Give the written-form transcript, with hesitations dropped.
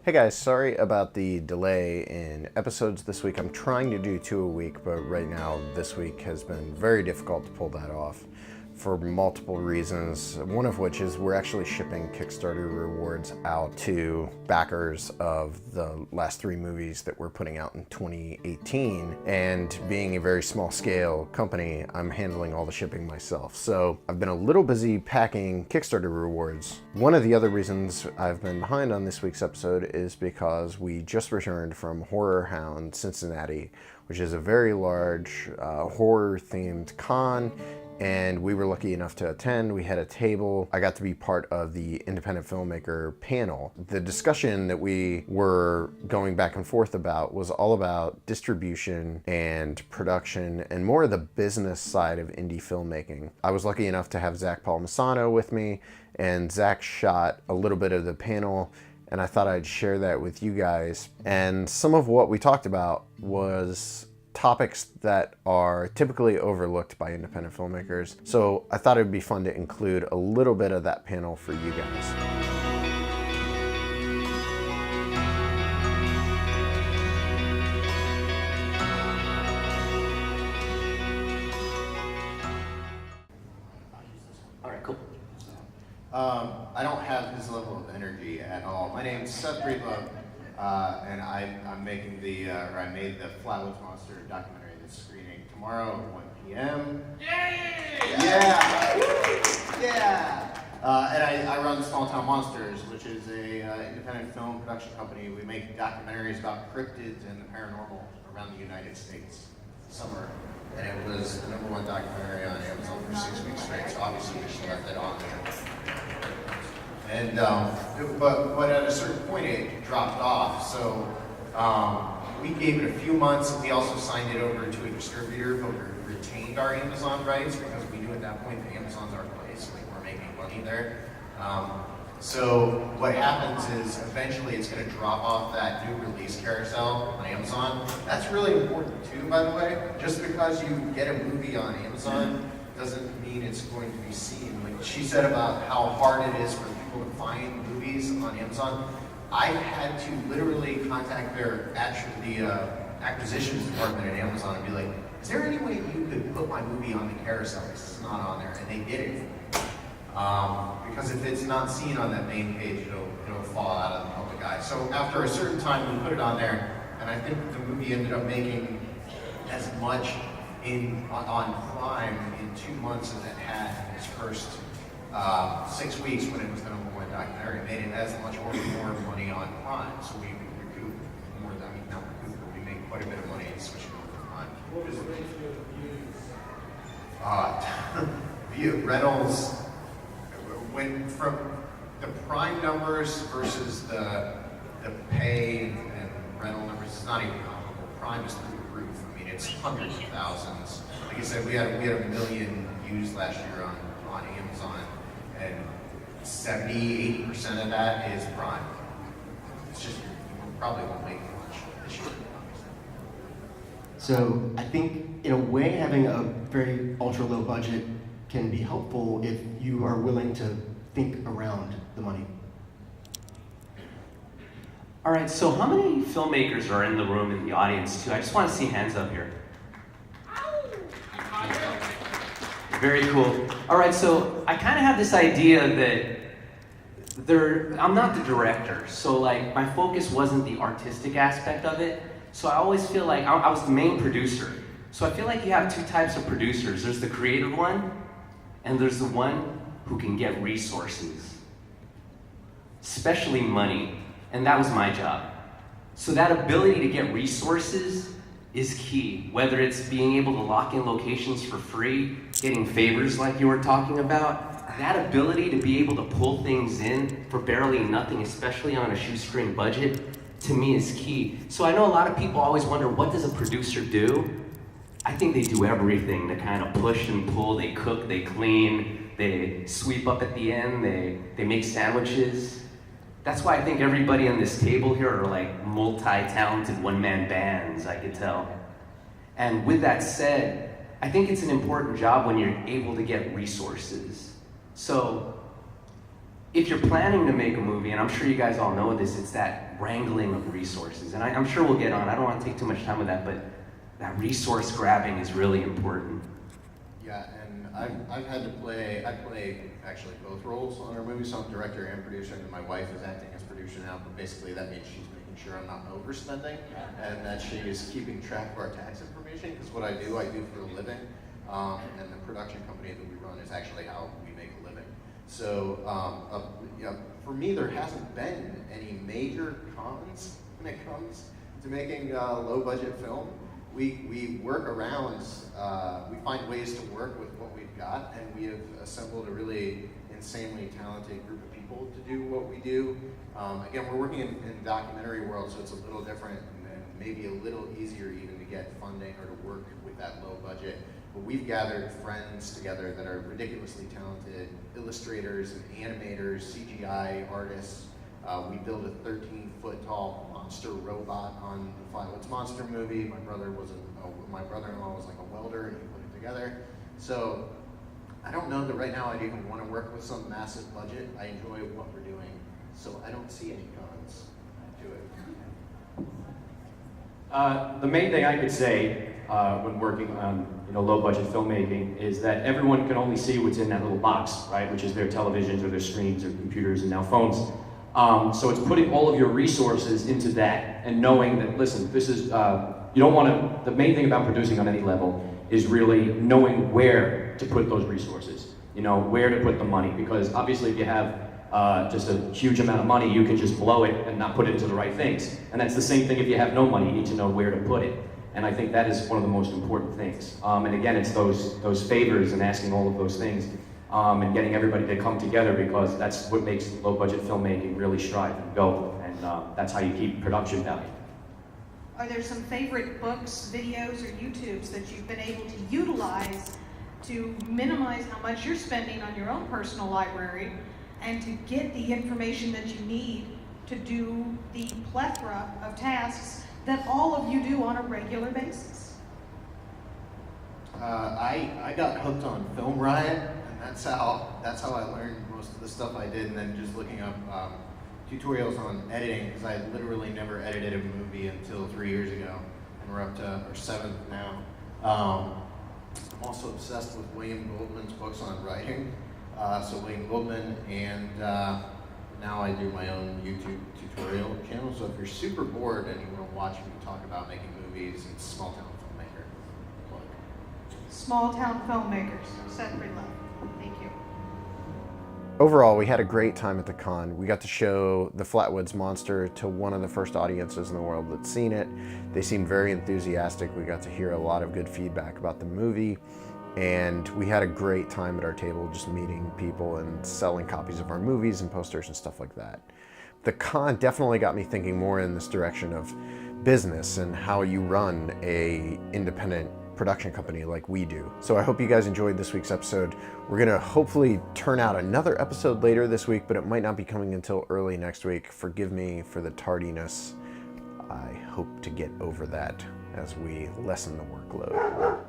Hey guys, sorry about the delay in episodes this week. I'm trying to do 2 a week, but right now this week has been very difficult to pull that off for multiple reasons, one of which is we're actually shipping Kickstarter rewards out to backers of the last 3 movies that we're putting out in 2018, and being a very small scale company, I'm handling all the shipping myself. So I've been a little busy packing Kickstarter rewards. One of the other reasons I've been behind on this week's episode is because we just returned from HorrorHound Cincinnati, which is a very large horror themed con, and we were lucky enough to attend. We had a table. I got to be part of the independent filmmaker panel. The discussion that we were going back and forth about was all about distribution and production and more of the business side of indie filmmaking. I was lucky enough to have Zach Palmisano with me, and Zach shot a little bit of the panel, and I thought I'd share that with you guys. And some of what we talked about was topics that are typically overlooked by independent filmmakers. So I thought it would be fun to include a little bit of that panel for you guys. All right, cool. I don't have his level of energy at all. My name's Seth Breedlove, and I'm making I made the Flatwoods Monster documentary that's screening tomorrow at 1 p.m. Yay! Yeah! And I run Small Town Monsters, which is a independent film production company. We make documentaries about cryptids and the paranormal around the United States. Summer, and it was the #1 documentary on Amazon for 6 weeks straight. So obviously we just left it on there. And but at a certain point it dropped off. So we gave it a few months. We also signed it over to a distributor, but we retained our Amazon rights because we knew at that point that Amazon's our place. Like, we're making money there. So what happens is eventually it's going to drop off that new release carousel on Amazon. That's really important too, by the way. Just because you get a movie on Amazon doesn't mean it's going to be seen. Like she said about how hard it is for people to find movies on Amazon, I had to literally contact the acquisitions department at Amazon and be like, is there any way you could put my movie on the carousel because it's not on there? And they did it. Because if it's not seen on that main page, it'll fall out of the public eye. So after a certain time, we put it on there, and I think the movie ended up making as much on Prime in 2 months as it had in its first 6 weeks when it was the #1 documentary. It made it as much or more money on Prime, so we recouped more. I mean, not recouped, but we made quite a bit of money switching over to Prime. What was the ratio of views? View rentals went from the Prime numbers versus the pay and rental numbers. It's not even comparable. Prime is through the roof. I mean, it's hundreds of thousands. Like I said, we had a million views last year on Amazon, and 70-80% of that is Prime. It's just, you probably won't make much this year. So I think in a way having a very ultra low budget can be helpful if you are willing to think around the money. All right, so how many filmmakers are in the room in the audience too? I just want to see hands up here. Very cool. All right, so I kind of have this idea that I'm not the director, so like my focus wasn't the artistic aspect of it. So I always feel like I was the main producer. So I feel like you have 2 types of producers. There's the creative one, and there's the one who can get resources, especially money. And that was my job. So that ability to get resources is key, whether it's being able to lock in locations for free, getting favors like you were talking about. That ability to be able to pull things in for barely nothing, especially on a shoestring budget, to me is key. So I know a lot of people always wonder, what does a producer do? I think they do everything to kind of push and pull. They cook, they clean, they sweep up at the end, they make sandwiches. That's why I think everybody on this table here are like multi-talented one-man bands, I could tell. And with that said, I think it's an important job when you're able to get resources. So if you're planning to make a movie, and I'm sure you guys all know this, it's that wrangling of resources. And I'm sure we'll get on, I don't want to take too much time with that, but that resource grabbing is really important. Yeah, and I've had to play, I play actually both roles on our movie, so I'm director and producer, and my wife is acting as producer now, but basically that means she's making sure I'm not overspending, and that she is keeping track of our tax information, because what I do for a living, and the production company that we run is actually how we make a living. So, for me, there hasn't been any major cons when it comes to making low-budget film. We work around, we find ways to work with what we've got, and we have assembled a really insanely talented group of people to do what we do. Again, we're working in documentary world, so it's a little different and maybe a little easier even to get funding or to work with that low budget. But we've gathered friends together that are ridiculously talented illustrators and animators, CGI artists. We built a 13-foot tall monster robot on the Flatwoods Monster movie. My brother-in-law was like a welder, and he put it together. So I don't know that right now I'd even want to work with some massive budget. I enjoy what we're doing, so I don't see any cons to it. The main thing I could say when working on low-budget filmmaking is that everyone can only see what's in that little box, right? Which is their televisions or their screens or computers and now phones. So it's putting all of your resources into that and knowing that, listen, this is, you don't want to, the main thing about producing on any level is really knowing where to put those resources, where to put the money, because obviously if you have just a huge amount of money, you can just blow it and not put it into the right things. And that's the same thing if you have no money, you need to know where to put it. And I think that is one of the most important things. And again, it's those favors and asking all of those things and getting everybody to come together, because that's what makes low budget filmmaking really strive and go. And that's how you keep production value. Are there some favorite books, videos, or YouTubes that you've been able to utilize to minimize how much you're spending on your own personal library and to get the information that you need to do the plethora of tasks that all of you do on a regular basis? I got hooked on Film Riot, and that's how I learned most of the stuff I did, and then just looking up tutorials on editing, because I literally never edited a movie until 3 years ago, and we're up to our 7th now. I'm also obsessed with William Goldman's books on writing, so William Goldman, and now I do my own YouTube tutorial channel, so if you're super bored and you want to watch me talk about making movies, it's Small Town Filmmaker. Plug. Small Town Filmmakers, Seth Breedlove. Thank you. Overall, we had a great time at the con. We got to show the Flatwoods Monster to one of the first audiences in the world that's seen it. They seemed very enthusiastic. We got to hear a lot of good feedback about the movie, and we had a great time at our table just meeting people and selling copies of our movies and posters and stuff like that. The con definitely got me thinking more in this direction of business and how you run a independent production company like we do. So I hope you guys enjoyed this week's episode. We're gonna hopefully turn out another episode later this week, but it might not be coming until early next week. Forgive me for the tardiness. I hope to get over that as we lessen the workload.